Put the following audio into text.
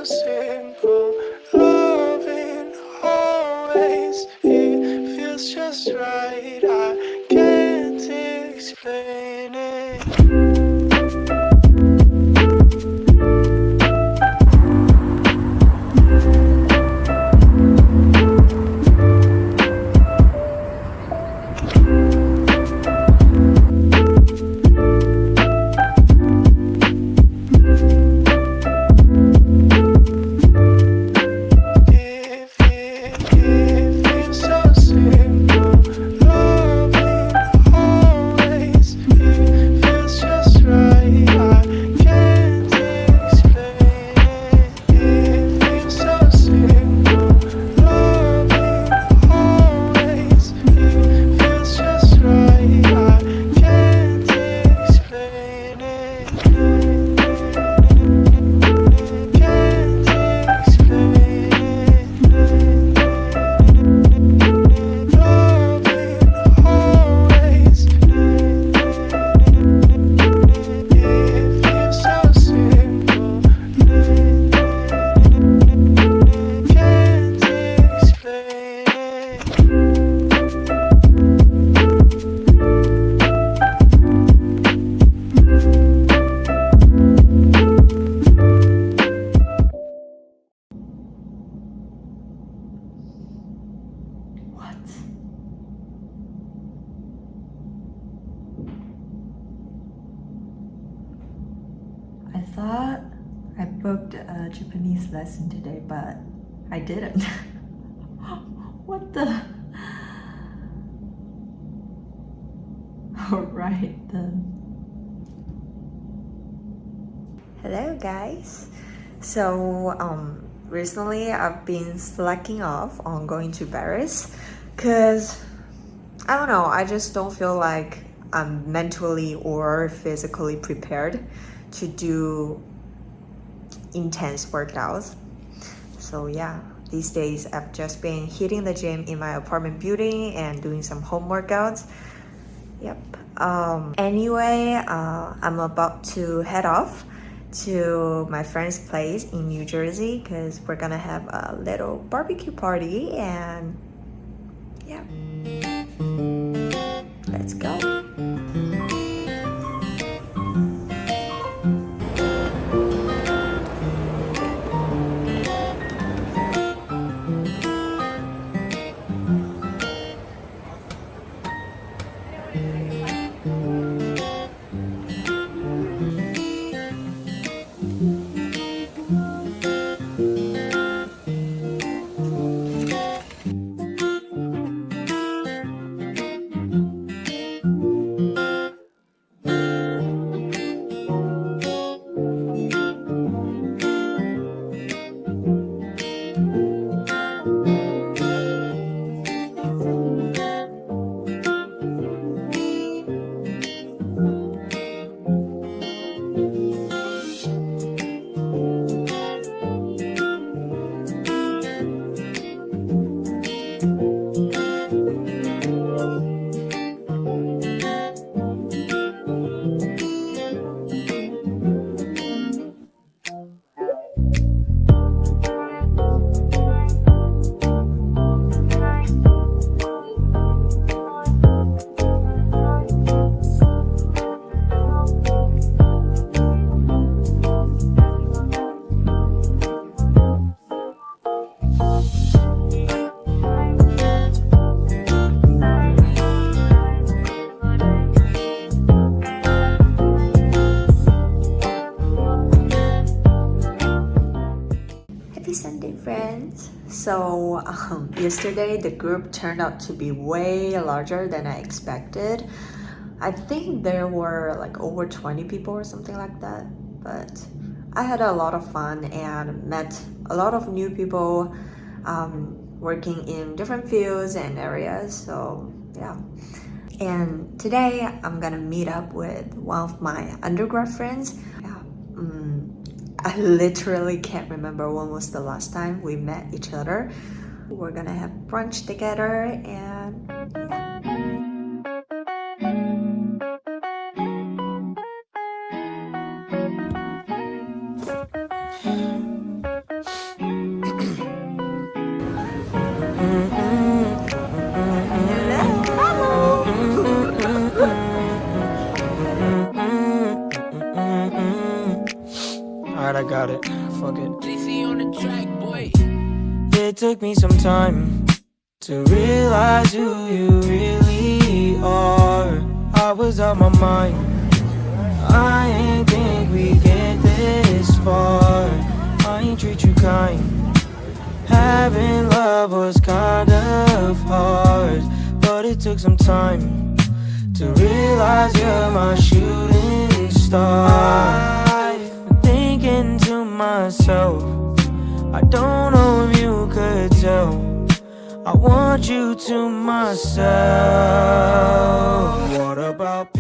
so simple. Loving always, it feels just right. I can't explain it. It feels so simple. Loving always, it feels just right. I can't explain it. It feels so simple. Loving always, it feels just right. I can't explain it. Can't explain it. Loving always, it feels so simple. Can't explain it. What? I thought I booked a Japanese lesson today, but I didn't. What the? Alright then. Hello guys. So recently I've been slacking off on going to Paris because I don't know, I just don't feel like I'm mentally or physically prepared to do intense workouts. So yeah, these days I've just been hitting the gym in my apartment building and doing some home workouts. Yep. Anyway, I'm about to head off to my friend's place in New Jersey because we're gonna have a little barbecue party and yeah. Let's go. Happy Sunday, friends! So yesterday the group turned out to be way larger than I expected. I think there were like over 20 people or something like that, but I had a lot of fun and met a lot of new people working in different fields and areas, so yeah. And today I'm gonna meet up with one of my undergrad friends. Yeah, I literally can't remember when was the last time we met each other. We're gonna have brunch together and Alright, I got it. Fuck it. DC on the track, boy. It took me some time to realize who you really are. I was out my mind. I ain't think we get this far. I ain't treat you kind. Having love was kind of hard, but it took some time to realize you're my shooting star. I've been thinking to myself, I don't know if you could tell, I want you to myself. What about